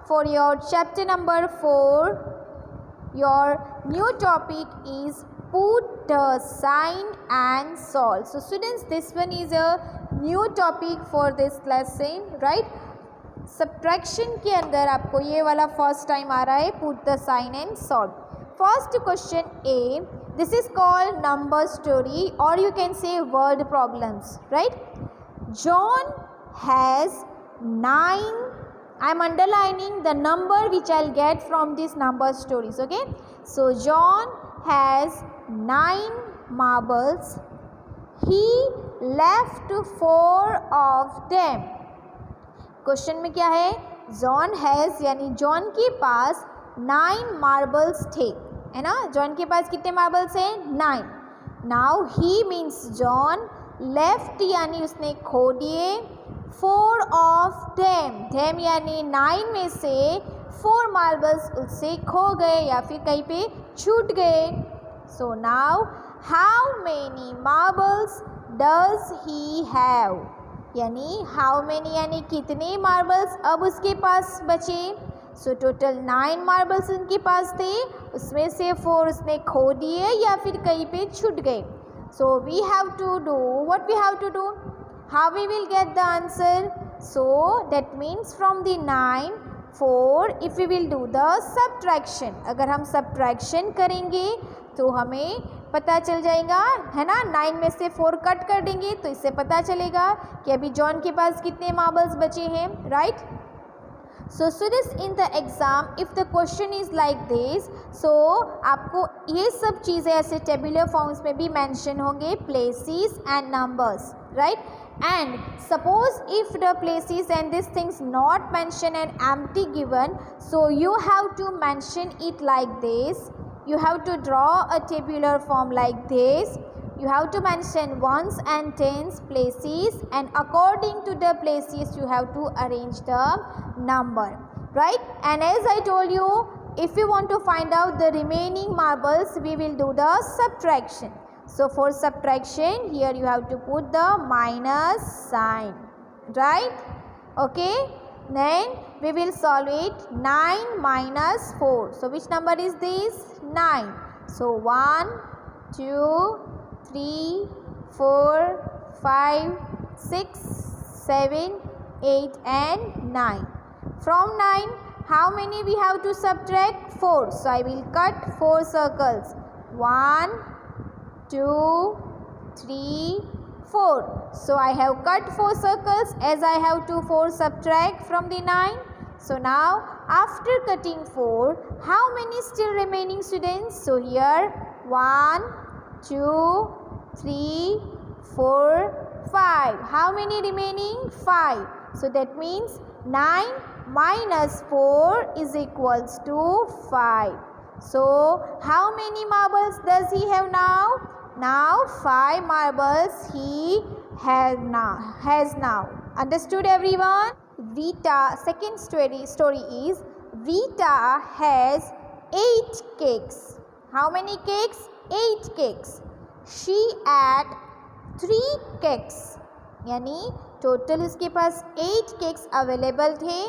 for your chapter number 4. Your new topic is put the sign and solve. So students, this one is a new topic for this lesson, right? Subtraction के अंदर आपको ये वाला first time आ रहा है, put the sign and solve. First question A, this is called number story or you can say word problems, right? John has 9. I am underlining the number which I will get from these number stories, okay? So John has 9 marbles. He left 4 of them. Question में क्या है? John has यानी John के पास 9 marbles थे, है ना? John के पास कितने मार्बल्स हैं? 9. Now he means John, left यानी उसने खो दिए, 4 ऑफ देम यानी 9 में से 4 मार्बल्स उससे खो गए या फिर कहीं पे छूट गए. So now how many marbles does he have, यानी हाउ मेनी यानी कितने मार्बल्स अब उसके पास बचे. सो टोटल 9 मार्बल्स उनके पास थे, उसमें से 4 उसने खो दिए या फिर कहीं पे छूट गए. So we have to do what we have to do, how we will get the answer. So that means from the 9 4 if we will do the subtraction, अगर हम subtraction करेंगे तो हमें पता चल जाएगा, है ना? 9 में से 4 कट कर देंगे तो इससे पता चलेगा कि अभी जॉन के पास कितने मार्बल्स बचे हैं, right? So students, in the exam if the question is like this, so आपको ये सब चीज़ें ऐसे टेबुलर फॉर्म्स में भी मेंशन होंगे, places and numbers, right? And suppose if the places and these things not mention and empty given, so you have to mention it like this. You have to draw a tabular form like this. You have to mention ones and tens, places, and according to the places you have to arrange the number, right? And as I told you, if you want to find out the remaining marbles, we will do the subtraction. So for subtraction, here you have to put the minus sign, right? Okay, then we will solve it. 9 minus 4. So which number is this? 9. So 1, 2, 3, 4, 5, 6, 7, 8 and 9. From 9, how many we have to subtract? 4. So I will cut 4 circles. 1, 2, 3, 4. So I have cut 4 circles as I have to 4 subtract from the 9. So now after cutting 4, how many still remaining, students? So here 1, 2, 3, 4, 5. How many remaining? 5. So that means 9 minus 4 is equals to 5. So how many marbles does he have now? Now 5 marbles he has now. Understood everyone? Rita, second story is Rita has 8 cakes. How many cakes? 8 cakes. She ate 3 cakes. यानी total उसके पास 8 cakes available थे.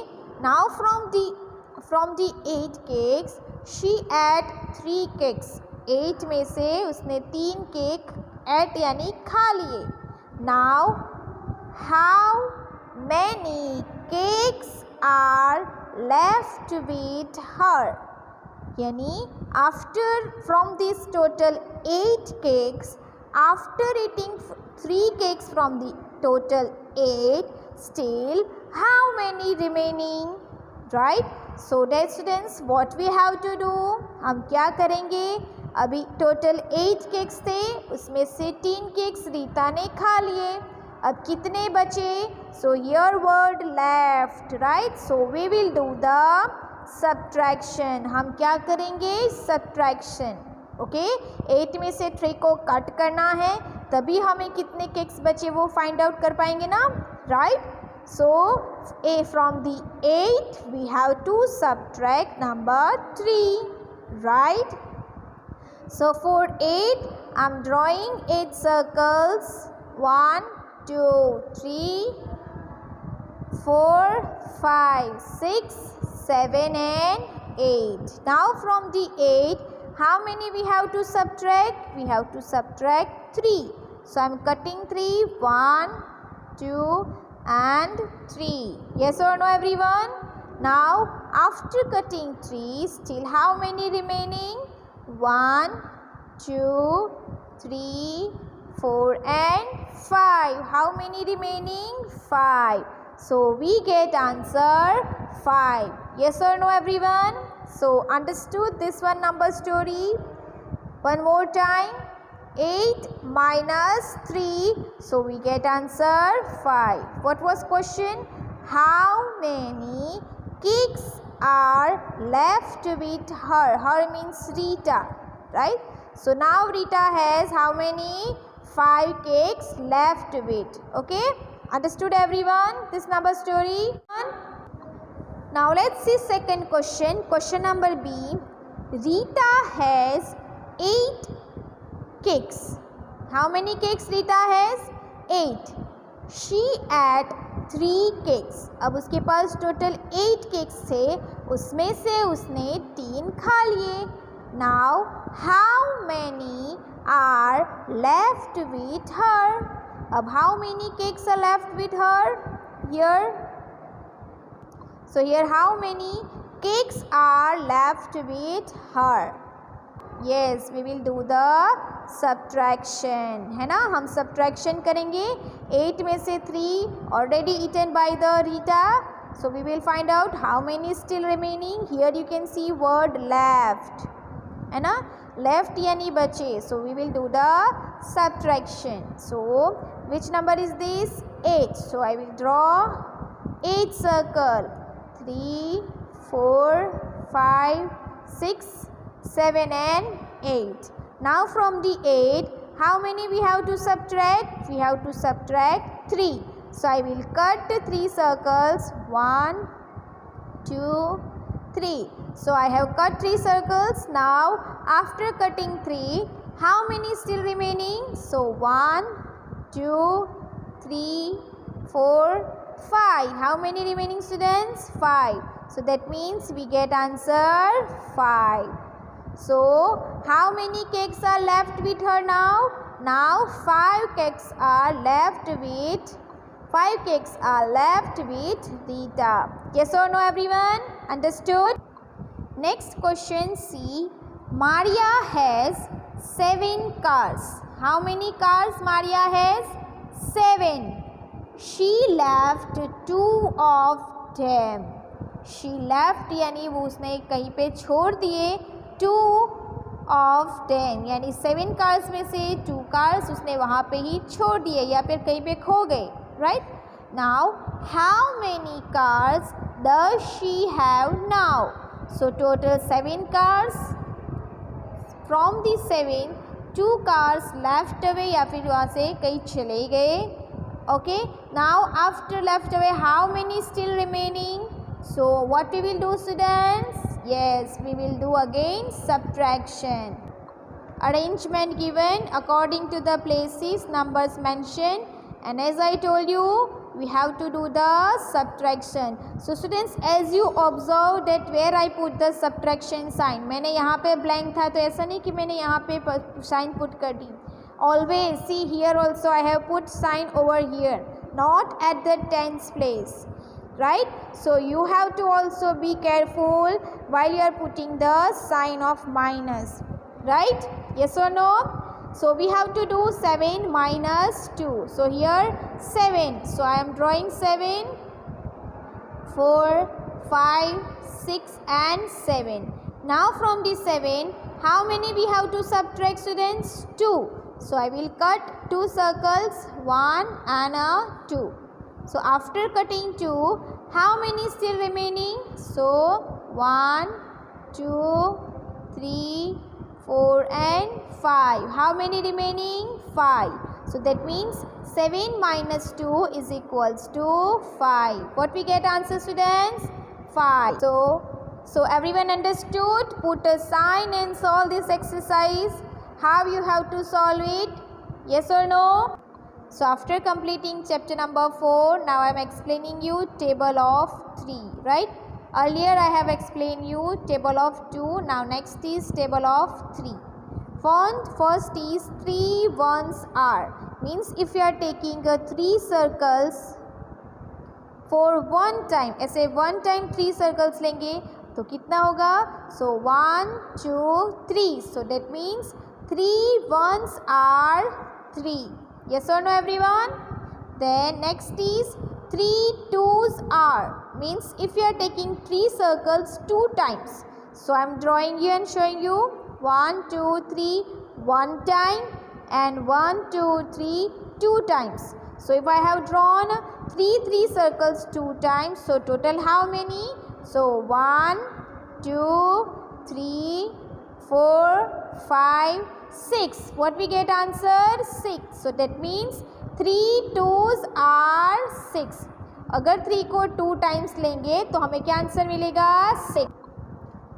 Now from the 8 cakes she ate 3 cakes. 8 में से उसने 3 cake eight यानी खा लिए. Now how many cakes are left with her, यानी after from this total 8 cakes, after eating 3 cakes from the total 8, still how many remaining, right? So that students what we have to do, हम क्या करेंगे? अभी total 8 cakes थे, उसमें से 3 cakes Rita ने खा लिए. अब कितने बचे? So here word left, right? So we will do the subtraction. हम क्या करेंगे? Subtraction, okay? 8 में से 3 को कट करना है, तभी हमें कितने केक्स बचे वो फाइंड आउट कर पाएंगे ना, right? So from the 8 we have to subtract number 3, right? So for 8 I am drawing 8 circles. 1, 2, 3, 4, 5, 6, 7 and 8. Now from the 8, how many we have to subtract? We have to subtract 3. So I am cutting 3. 1, 2 and 3. Yes or no everyone? Now after cutting 3, still how many remaining? 1, 2, 3, 4 and 5. How many remaining? 5. So we get answer 5. Yes or no everyone? So understood this one number story? One more time. 8 minus 3. So we get answer 5. What was question? How many cakes are left with her? Her means Rita, right? So now Rita has how many? 5 cakes left with. Okay? Understood everyone this number story? Now let's see second question. Question number B. Rita has 8 cakes. How many cakes Rita has? 8. She ate 3 cakes. अब उसके पास total 8 cakes थे, उसमें से उसने 3 खा लिए. Now how many are left with her? अब how many cakes are left with her? Here. So here how many cakes are left with her? Yes, we will do the subtraction. है ना, हम subtraction करेंगे. 8 में से 3 already eaten by the Rita. So we will find out how many still remaining. Here you can see word left. है ना, left यानी बचे. So we will do the subtraction. So which number is this? 8. So I will draw 8 circle. 3, 4, 5, 6, 7 and 8. Now from the 8, how many we have to subtract? We have to subtract 3. So I will cut 3 circles. 1, 2, 3. So I have cut 3 circles. Now after cutting 3, how many still remaining? So 1, 2, 3, 4, 5. How many remaining students? 5. So that means we get answer 5. So how many cakes are left with her now? Now 5 cakes are left with Rita. Yes or no everyone? Understood? Next question C. Maria has 7 cars. How many cars Maria has? 7. She left 2 of them. She left यानी वो उसने कहीं पे छोड़ दिए 2 of them यानी 7 cars में से 2 cars उसने वहाँ पे ही छोड़ दिए या फिर कहीं पे खो गए. Right? Now how many cars does she have now? So total 7 cars. From the 7, 2 cars left away या फिर वहाँ से कहीं चले गए. Okay, now after left away, how many still remaining? So what we will do students? Yes, we will do again subtraction. Arrangement given according to the places numbers mentioned, and as I told you, we have to do the subtraction. So students, as you observe that where I put the subtraction sign, मैंने यहाँ पे blank था तो ऐसा नहीं कि मैंने यहाँ पे sign put कर दी. Always see here also I have put sign over here, not at the tens place, right? So you have to also be careful while you are putting the sign of minus, right? Yes or no? So we have to do 7 minus 2. So here 7. So I am drawing 7, 4, 5, 6 and 7. Now from the 7, how many we have to subtract students? 2. So I will cut 2 circles, 1 and a 2. So after cutting 2, how many still remaining? So 1, 2, 3, 4 and 5. How many remaining? 5. So that means 7 minus 2 is equals to 5. What we get answer students? 5. So everyone understood? Put a sign and solve this exercise. How you have to solve it? Yes or no? So after completing chapter number 4, now I am explaining you table of 3, right? Earlier I have explained you table of 2. Now next is table of 3. First is 3 ones are. Means if you are taking 3 circles for one time, ऐसे one time 3 circles लेंगे तो कितना होगा? So 1, 2, 3. So that means 3 ones are 3. Yes or no everyone? Then next is 3 twos are. Means if you are taking 3 circles 2 times. So I am drawing you and showing you 1, 2, 3 one time and 1, 2, 3 2 times. So if I have drawn 3 circles 2 times, so total how many? So 1, 2, 3, 4, 5, 6. What we get answer? 6. So that means 3 twos are 6. अगर 3 को 2 times लेंगे तो हमें क्या answer मिलेगा? 6.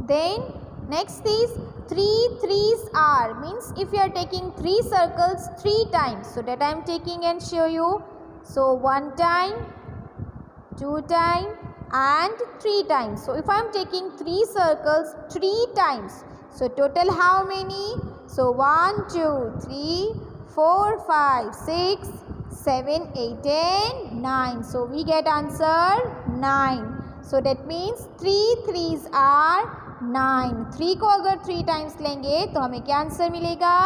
Then next is 3 threes are. Means if you are taking 3 circles 3 times. So that I am taking and show you. So 1 time, 2 time and 3 times. So if I am taking 3 circles 3 times. So total how many? So 1, 2, 3, 4, 5, 6, 7, 8 and 9. So we get answer 9. So that means 3 threes are 9. 3 को अगर 3 times लेंगे तो हमें क्या answer मिलेगा?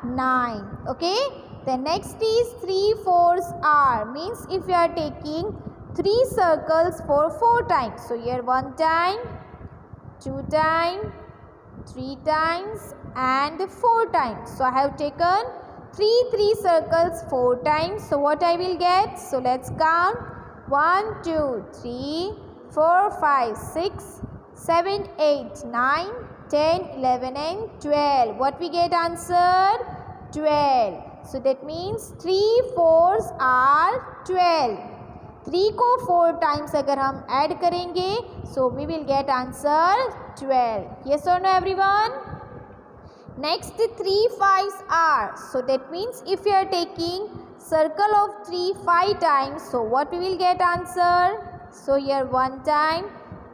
9. Okay. The next is 3 fours are. Means if you are taking 3 circles for 4 times. So here 1 time, 2 times, 3 times and 4 times. So I have taken 3 circles 4 times. So what I will get? So let's count. 1, 2, 3, 4, 5, 6, 7, 8, 9, 10, 11 and 12. What we get answer? 12. So that means 3 fours are 12. 3 को 4 times अगर हम add करेंगे, so we will get answer 12. Yes or no everyone? Next 3 fives are. So that means if you are taking circle of 3 5 times, so what we will get answer? So here 1 time,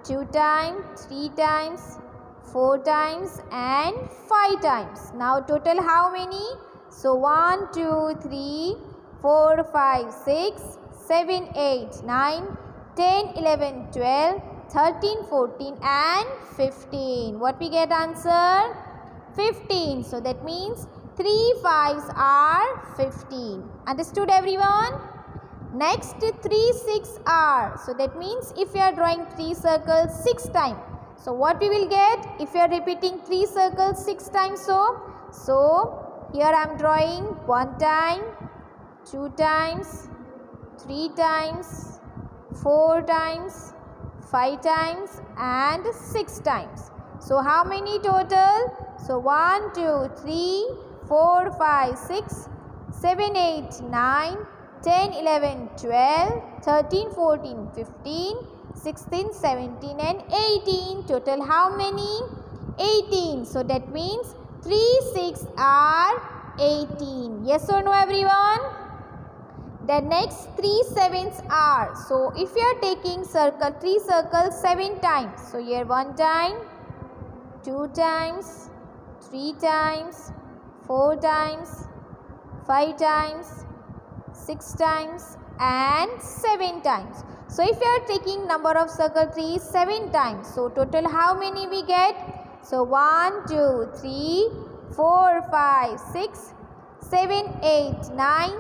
2 times, 3 times, 4 times and 5 times. Now total how many? So 1, 2, 3, 4, 5, 6, 7, 8, 9, 10, 11, 12, 13, 14 and 15. What we get answer? 15. So that means 3 fives are 15. Understood everyone? Next 3 6 are. So that means if you are drawing 3 circles 6 times. So what we will get if you are repeating 3 circles 6 times? So here I am drawing 1 time, 2 times, 3 times, 4 times, 5 times and 6 times. So how many total? So 1, 2, 3, 4, 5, 6, 7, 8, 9, 10, 11, 12, 13, 14, 15, 16, 17 and 18. Total how many? 18. So that means 3 6 are 18. Yes or no everyone? The next 3 sevens are. So if you are taking 3 circles 7 times. So here 1 time, 2 times, 3 times, 4 times, 5 times, 6 times and 7 times. So if you are taking number of circle 3 7 times. So total how many we get? So 1, 2, 3, 4, 5, 6, 7, 8, 9,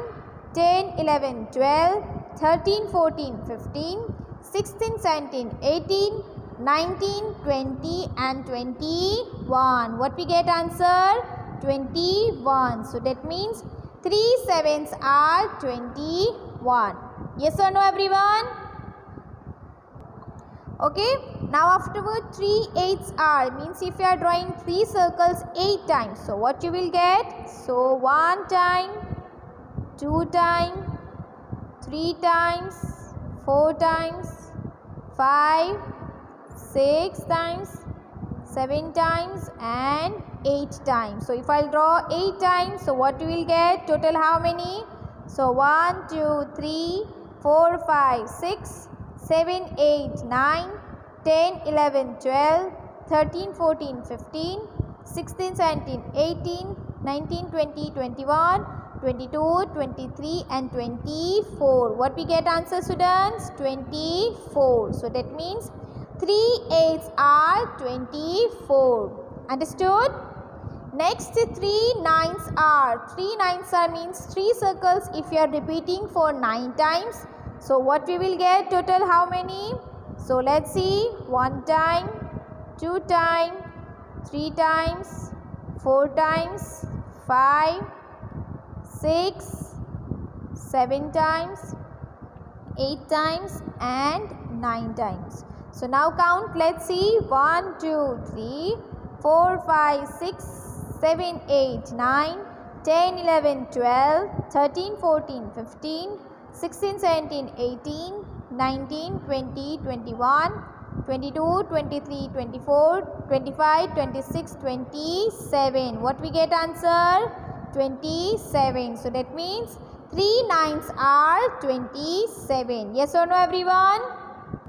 10, 11, 12, 13, 14, 15, 16, 17, 18, 19, 20 and 21. What we get answer? 21. So that means 3 sevens are 21. Yes or no everyone? Okay. Now afterward 3 eights are. Means if you are drawing 3 circles 8 times. So what you will get? So 1 time, 2 times, 3 times, 4 times, 5, 6 times, 7 times and 8 times. So if I will draw 8 times, so what you will get? Total how many? So 1, 2, 3, 4, 5, 6, 7, 8, 9, 10, 11, 12, 13, 14, 15, 16, 17, 18, 19, 20, 21, 22, 23 and 24. What we get answer, students? 24. So that means 3 8s are 24. Understood? Next 3 9s are. 3 9s are means 3 circles if you are repeating for 9 times. So what we will get total how many? So let's see. 1 time, 2 time, 3 times, 4 times, 5, 6, 7 times, 8 times and 9 times. So now count. Let's see. 1, 2, 3, 4, 5, 6, 7, 8, 9, 10, 11, 12, 13, 14, 15, 16, 17, 18, 19, 20, 21, 22, 23, 24, 25, 26, 27. What we get answer? 27. So that means 3 9s are 27. Yes or no, everyone?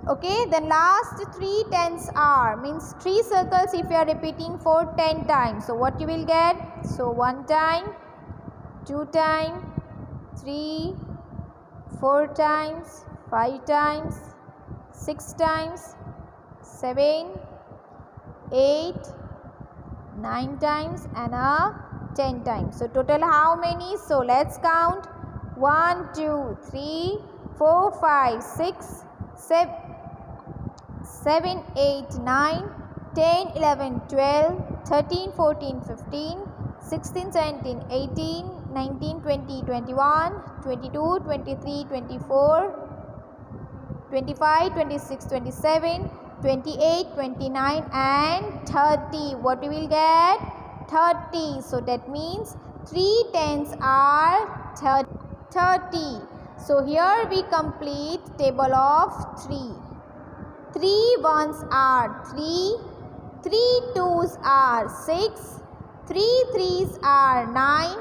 Okay, then last 3 10s are means 3 circles if you are repeating for 10 times. So what you will get? So 1 time, 2 time, 3, 4 times, 5 times, 6 times, 7, 8, 9 times and 10 times. So total how many? So let's count. 1, 2, 3, 4, 5, 6, 7, 8, 9, 10, 11, 12, 13, 14, 15, 16, 17, 18, 19, 20, 21, 22, 23, 24, 25, 26, 27, 28, 29 and 30. What we will get? 30. So that means 3 10s are 30. So here we complete table of 3. 3 1s are 3, 3 2s are 6, 3 3s are 9,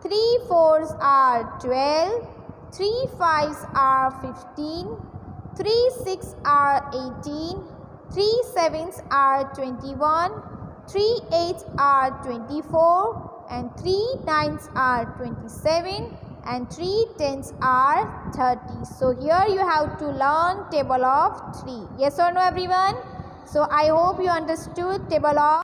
3 4s are 12, 3 5s are 15, 3 6 are 18, 3 7s are 21, 3 8s are 24 and 3 9s are 27 and 3 10s are 30. So here you have to learn table of 3. Yes or no, everyone? So I hope you understood table of